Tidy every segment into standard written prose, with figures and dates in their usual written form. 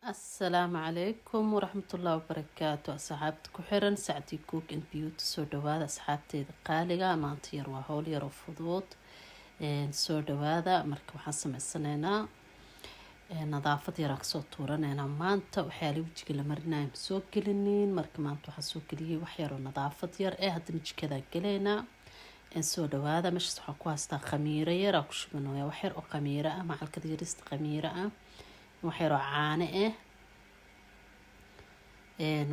السلام عليكم ورحمة الله وبركاته. أصحابتي كحرن ساعتي كوك إن بيوت سو دوادا أصحابتي قالقة maanta waa hawl yar oo fudud soo dhawaada marka waxaan sameysanaynaa nadaafad yar aan soo tuuranaynaa maanta waxyaalo wajiga la marinayo ma soo gelinin marka maanta waxaan soo geliyay wax yar oo nadaafad yar haddana jikada galeynaa soo dhawaada meeshaas waxaan ku haystaa khamiiro yar aan ku shubanayaa wax yar oo khamiiro ah macalkada yarista khamiiro ah wax yar oo caano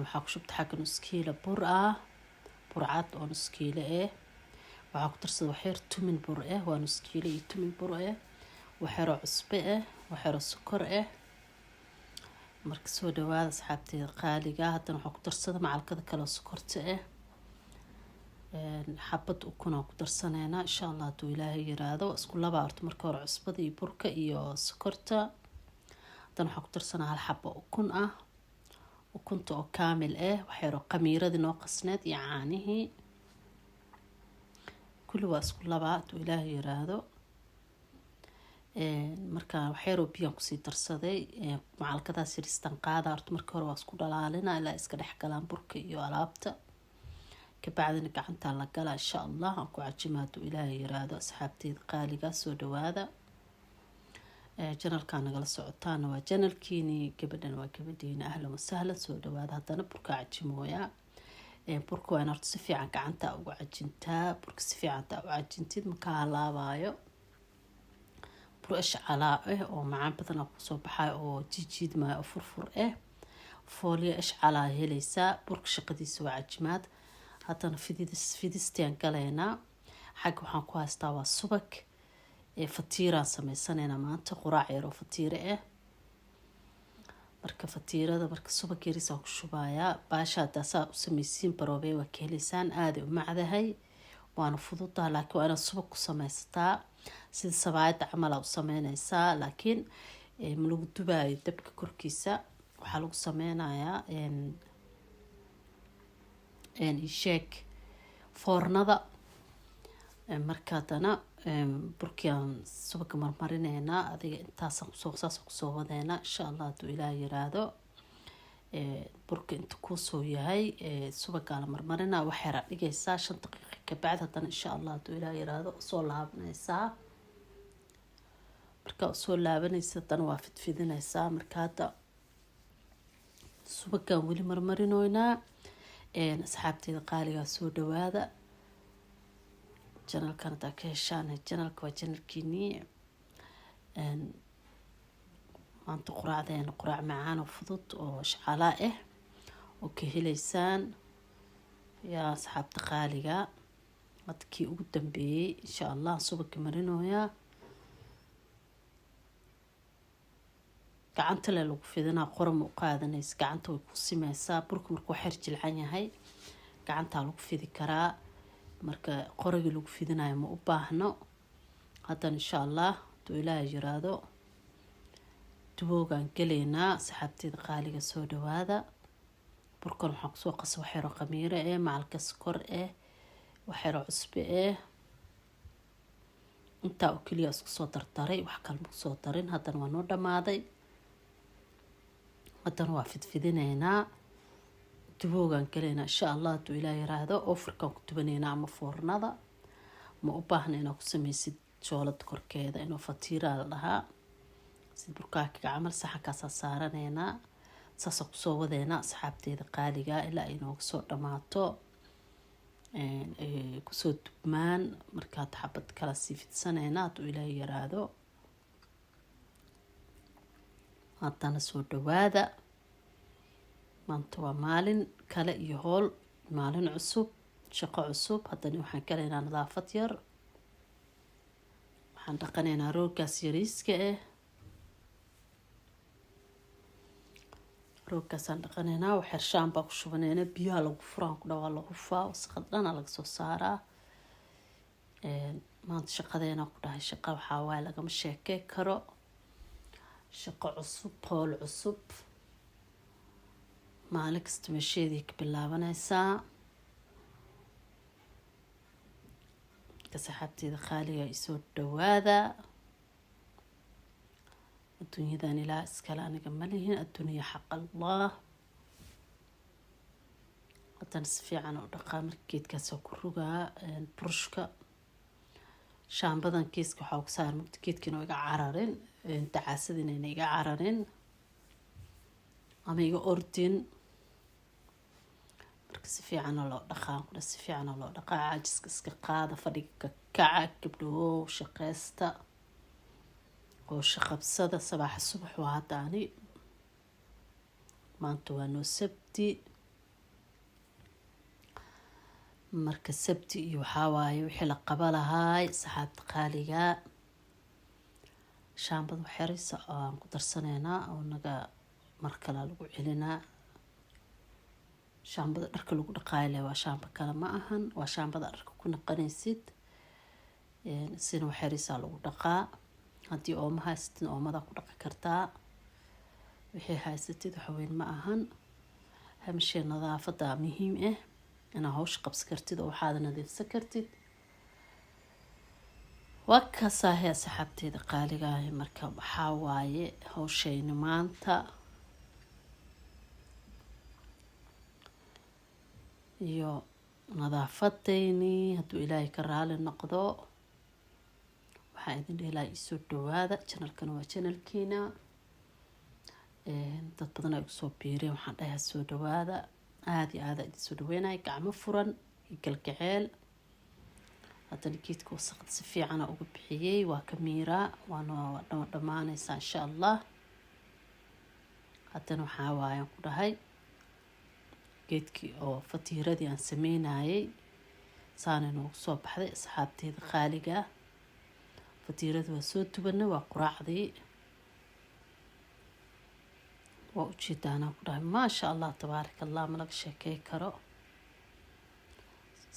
waxaa ku shubta xagga nus kiilo bur ah bur cad oo nus kiilo waxaa ku darsada wax yar tumin bur waa nus kiilo iyo tumin bur wax yar oo cusbo wax yar oo sokor marka soo dhawaada asxaabteeda qaaliga haddana waxaa ku darsada macalkada kale oo sokorta xabad ukun aan ku darsanaynaa insha allah hadduu ilaahay yiraahdo isku laba horta marka hore cusbada iyo burka iyo sokorta haddana waxaa ku darsanaa hal xabo ukun ukunta oo kaamil wax yar oo khamiiradii noo qasneed iyo caanihii kulli waa isku laba hadduu ilaahay yiraahdo markaa wax yar oo biyaan kusii darsaday macalkadaas yaristan qaada horta marka hore waa isku dhalaalina ilaa iska dhex galaan burka iyo alaabta kabacdina gacantaa la galaa insha allah aan ku cajima hadduu ilaahay yiraahdo asxaabteeda qaaligaa soo dhawaada janalkaa nagala socotaana waa janalkiini gabadhan waa gabadhiina ahlan wasahlan soo dhawaada haddana burka cajimooya burka waa in horta si fiican gacanta ugu cajintaa burka si fiican taa u cajintid makaa halaabayo bur ishcalaa oo macaan badan kusoo baxayo oo jiidjiidmaayo oo furfur fooliya ishcalaa helaysaa burka shaqadiisa waa cajimaad haddana fidistaan galaynaa xagga waxaan ku haystaa waa subag fatiiraan sameysanaynaa maanta quraac yar oo fatiire marka fatiirada marka subag yarisaan ku shubayaa baasha haddaa saa u sameysiin baroobey waa ka helaysaan aaday u macdahay waana fududaha laakiin waa inaad subag ku sameysataa sida sabaayadda camal aa u sameynaysaa laakiin ma lagu dubaayo dabka korkiisa waxaa lagu sameynayaa isheeg foornada marka haddana burkiaan subaga marmarinaynaa adiga intaasaan kusoo wadeynaa insha allah hadduu ilaah yiraahdo burka inta kuusoo yahay subagaa la marmarinaa wax yaraa dhigaysaa 5 daqiiqa kabacdi haddana insha allah hadduu ilaah yiraahdo soo laabanaysaa marka soo laabanaysa haddana waa fidfidinaysaa marka hadda subagaan weli marmarinoynaa asxaabteeda qaaligaa soo dhawaada janalkan hadaa ka heshaan janalka waa janalkiinii maanta quraacdeena quraac macaan oo fudud oo ishcalaa oo ka helaysaan yaa asxaabta qaaliga hadkii ugu dambeeyey insha allah subaga marinooyaa gacanta le lagu fidinaa qorama u qaadanaysa gacanta way ku simeysaa burka markuu xer jilcan yahay gacantaa lagu fidi karaa marka qoragii lagu fidinayo ma u baahno haddana insha allah hadduu ilaahay yiraahdo duboogaan galeynaa saxaabteeda qaaliga soo dhawaada burkan waxaan kusoo qasa wax yar oo khamiiro macalka sokor wax yar oo cusbo intaa oo keliya isku soo dardaray wax kale ma kusoo darin haddana waa noo dhammaaday haddana waa fidfidinaynaa duboogaan galeynaa insha allah hadduu ilaah yiraahdo oofurkaan ku dubanaynaa ama foornada ma u baahna inaad ku sameysid joolada korkeeda inuu fatiiraa la dhahaa sida burkaakaga camal saxankaasaa saaranaynaa saasaan kusoo wadeynaa asxaabteeda qaaliga ilaa ay nooga soo dhammaato kusoo dubmaan markaad xabad kala sii fidsanaynaa hadduu ilaah yiraahdo haddana soo dhawaada maanta waa maalin kale iyo howl maalin cusub shaqo cusub haddana waxaan galaynaa nadaafad yar waxaan dhaqanaynaa rooggaas yariiska rooggaasaan dhaqanaynaa wax yar shaan baa ku shubanaynaa biyaha lagu furaan ku dhawaa la hufaa wasaqad dhana laga soo saaraa maanta shaqadeena ku dhahay shaqa waxaa waaye lagama sheekey karo shaqo cusub howl cusub maalin kasta meesheedii ka bilaabanaysaa ka saxaabteeda qaaliga isoo dhawaada adduunyadan ilaa iskale aniga ma lihin, adduunya xaq allah. haddana si fiican u dhaqaa. marka geedkaasoo ku rugaa burushka shaambadan kiiska waxaa ku saar mugta geedkiina iga cararin, dacaasadina iga cararin ama iga ordin. marka si fiican loo dhaqaa, si fiican loo dhaqaa. caajiska iska qaada, fadhiga ka kaca, gabdhahow shaqeysta oo shaqabsada. sabaaxa subax waa haddaani, maanta waa noo sabti. marka sabti iyo waxaa waaye wixii la qaba lahaay saxaabta qaaliga. shaambada waxyaraysa aan ku darsaneynaa oo naga mar kale lagu celinaa. shaambada dharka lagu dhaqaayo leh waa shaamba kale ma ahan, waa shaambada dharka ku naqanaysid. sina waxyaraysaa lagu dhaqaa. haddii ooma haysatid oomada ku dhaqi kartaa, wixii haysatid waxweyn ma ahan. hamshee nadaafada muhiim ah, inaa hawsha qabsi kartid oo waxaad nadiifsan kartid. waa kaasaahe asxaabteeda qaaligaah. marka waxaa waaye hawshayni maanta iyo nadaafadayni. hadduu ilaahay ka raali noqdo waxaa idin dheelaa isoo dhawaada. janalkana waa janalkiina. dad badan ay kusoo biireen, waxaan dhahaa soo dhawaada. aada iyo aada idin soo dhaweynaya, gacmo furan iyo galgaceel. haddana geedka wasaqda si fiicana uga bixiyey, waa ka miiraa, waana dhammaanaysaa insha allah. haddana waxaa waayaan ku dhahay geedkii oo fatiiradii aan sameynayay saana noogu soo baxday asxaabteeda qaaliga. fatiiradii waa soo dubanay, waa quraacdii. waa ujeedaanaa ku dhahay maasha allah tabaaraka allah, ma laga sheekey karo.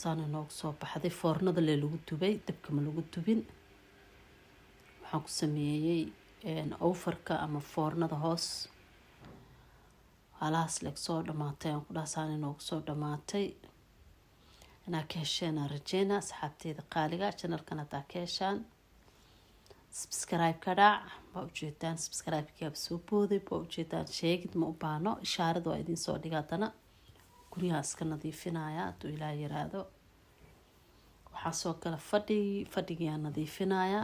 saana noogu soo baxday. foornada lee lagu dubay, dabka ma lagu dubin. waxaan ku sameeyey ofarka ama foornada hoos. halahaas leeg soo dhamaatay aan ku dhaha. saana noogu soo dhamaatay. inaa ka hesheenaa rajeyna asxaabteeda qaaliga. janalkan haddaa ka heshaan subscribe ka dhac. waa ujeedaan subscribe-kaaba soo booday. waa ujeedaan sheegid ma u baano, ishaarada waa idin soo dhiga. haddana guryaha iska nadiifinaya hadduu ilaah yiraahdo. waxaa soo gala fadhigiyaa nadiifinaya.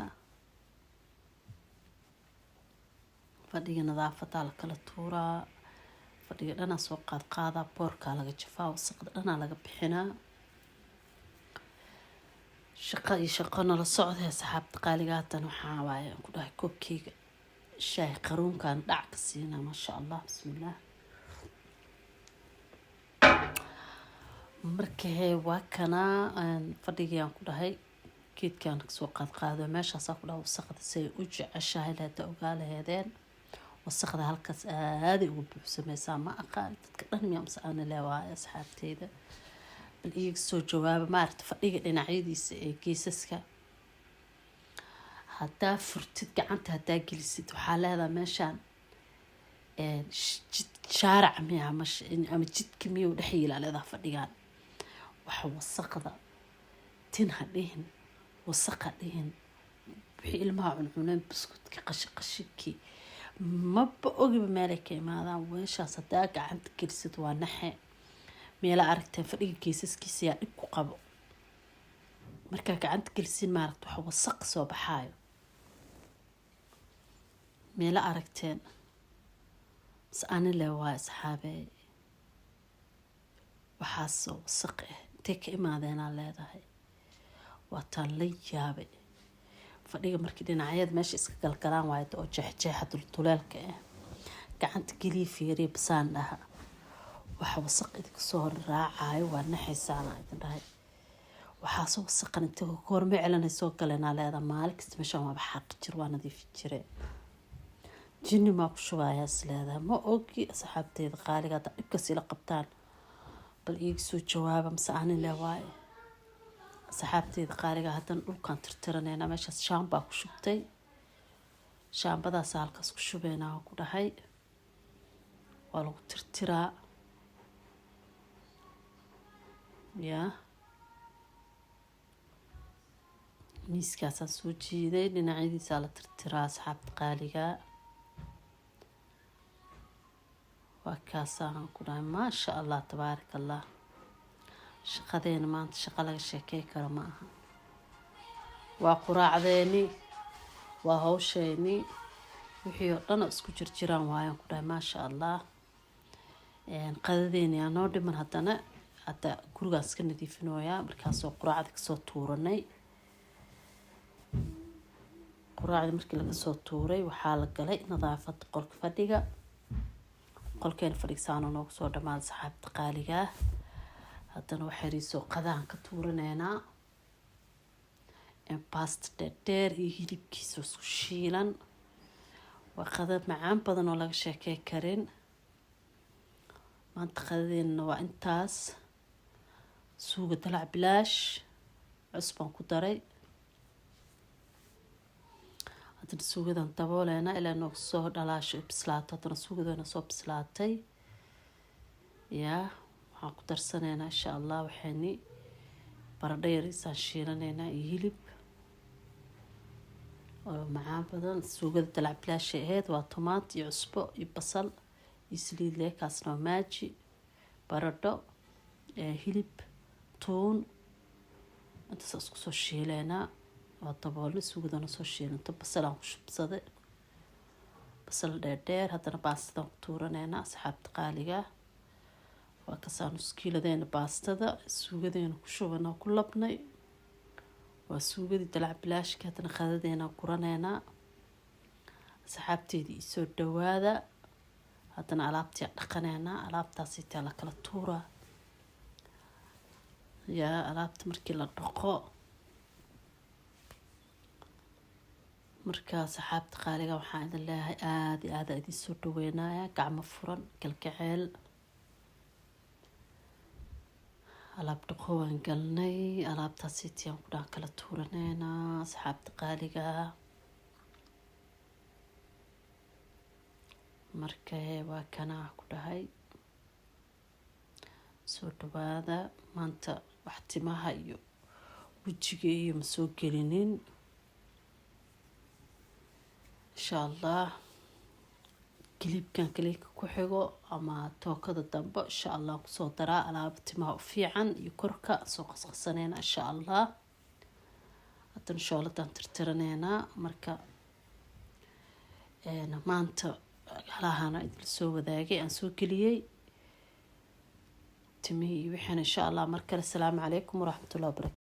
fadhiga nadaafadaa la kala tuuraa. fadhiga dhanaa soo qaadqaadaa, boorkaa laga jafaa, wasaqda dhanaa laga bixinaa. shaqo iyo shaqo nala socday asxaabta qaaliga. haddana waxaa waaye aan ku dhahay koobkeyga shaah qaruunkan dhac ka siinaa. maasha allah, bismillaah. markahee waa kanaa fadhigii aan ku dhahay geedkaan kasoo qaadqaado. meeshaasaa ku dhaha wasaqda say u jeceshahay lahada ogaa laheedeen. wasaqda halkaas aaday ugu buuxsameysaa. ma aqaan dadka dhan miyaa mase aana leewaayo asxaabteyda. bal iyaga soo jawaaba. maaragta fadhiga dhinacyadiisa ee geesaska haddaa furtid gacanta haddaa gelisid waxaa leedaha meeshaan shaarac miya ama jidka miya u dhex yiilaa leedaha fadhigaan. waxa wasaqda tin ha dhihin, wasaq ha dhihin. wixii ilmaha cuncuneen buskudka qashikii maba ogiba meelay ka imaadaan. weeshaas haddaa gacanta gelisid waa naxe. meela aragteen fadhiga geesaskiisa yaa dhib ku qabo. markaa gacanta gelisin maaragta waxa wasaq soo baxaayo. meela aragteen bas ani le waa asxaabey. waxaasoo wasaq ah intay ka imaadeenaa leedahay. waa taan la yaabay. fadhiga markii dhinacyada meesha iska galgalaan waayda oo jeexjeexa dulduleelka ah gacanta geliya fiiriya basaan dhaha. waxa wasaq idinka soo raacayo waa naxaysaana idin dhahay. waxaasoo wasaqan inta goorma celanay soo galeenaa leedahay. maalin kasta meeshaan waaba xaaqi jir, waa nadiifi jire. jinni maa ku shubayaas leedahay. ma ogi asxaabteeda qaaliga. hadda dhibkaas ila qabtaan bal iiga soo jawaaba mase ani le waaye. asxaabteeda qaaliga haddana dhulkaan tirtiraneynaa. meeshaas shaambaa ku shubtay. shaambadaasa halkaas ku shubeynaa ku dhahay. waa lagu tirtiraa yaa. miiskaasaan soo jiiday, dhinacyadiisaa la tirtiraa asxaabta qaaliga. وكاسان كنا ما شاء الله تبارك الله شقدين ما أنت شغلة شكي كرماها وقراع ذيني وهوشيني وحيو لنا اسكو جرجيران وايان كنا ما شاء الله قديني أنا ودي من هدنا حتى gurigaan iska nadiifinoyaa markaasoo quraacda kasoo tuuranay quraacda markii laga soo tuuray waxaa la galay nadaafada qolka fadhiga qolkeen fadhigsaan noogu soo dhamaad saxaabta qaaliga haddana waxay riisoo qadaan ka tuuraneynaa pasta dheer iyo hilibkiisa isku shiilan waa qadad macaan badan oo laga sheekay karin maanta qadadeena waa intaas suuga dalac bilaash cusbaan ku daray haddana suugadan dabooleena ilaa noogu soo dhalaasho bislaato haddana suugadeena soo bislaatay yaa waxaan ku darsaneynaa insha allah waxayni baradho yariisaan shiilaneynaa iyo hilib oo macaan badan suugada dalac bilaashay ahayd waa tomaat iyo cusbo iyo basal iyo saliid leekaasna waa maaji baradho hilib toon intaas isku soo shiileynaa waa daboolna suugadana soo shiilanto basalaan ku shubsaday basal dheer haddana baastadaan ku tuuraneynaa asxaabta qaaliga waa kasaan uskiiladeena baastada suugadeena ku shubana ku labnay waa suugadii dalac bilaashka haddana qadadeena guraneynaa asxaabteedii isoo dhawaada haddana alaabtii dhaqaneynaa alaabtaas intaa la kala tuuraa yaa alaabta markii la dhaqo markaa saxaabta qaaliga waxaan idin leeyahay aada iyo aada idin soo dhaweynaya gacmo furan galgaceel alaab dhaqo waan galnay alaabtaas intaan ku dhaan kala tuuraneynaa saxaabta qaaliga markay waa kanaa ku dhahay soo dhawaada maanta wax timaha iyo wejiga iyo ma soo gelinin insha allah kilibkan kaliika ku xigo ama tookada dambe insha allah kusoo daraa alaab timaha u fiican iyo korka soo qasqasaneena insha allah haddana shooladan tirtiraneynaa marka maanta halahana idil soo wadaagay aan soo geliyey timihii iyo wixina insha allah markale asalaamu calaykum waraxmatullahi wabarakatu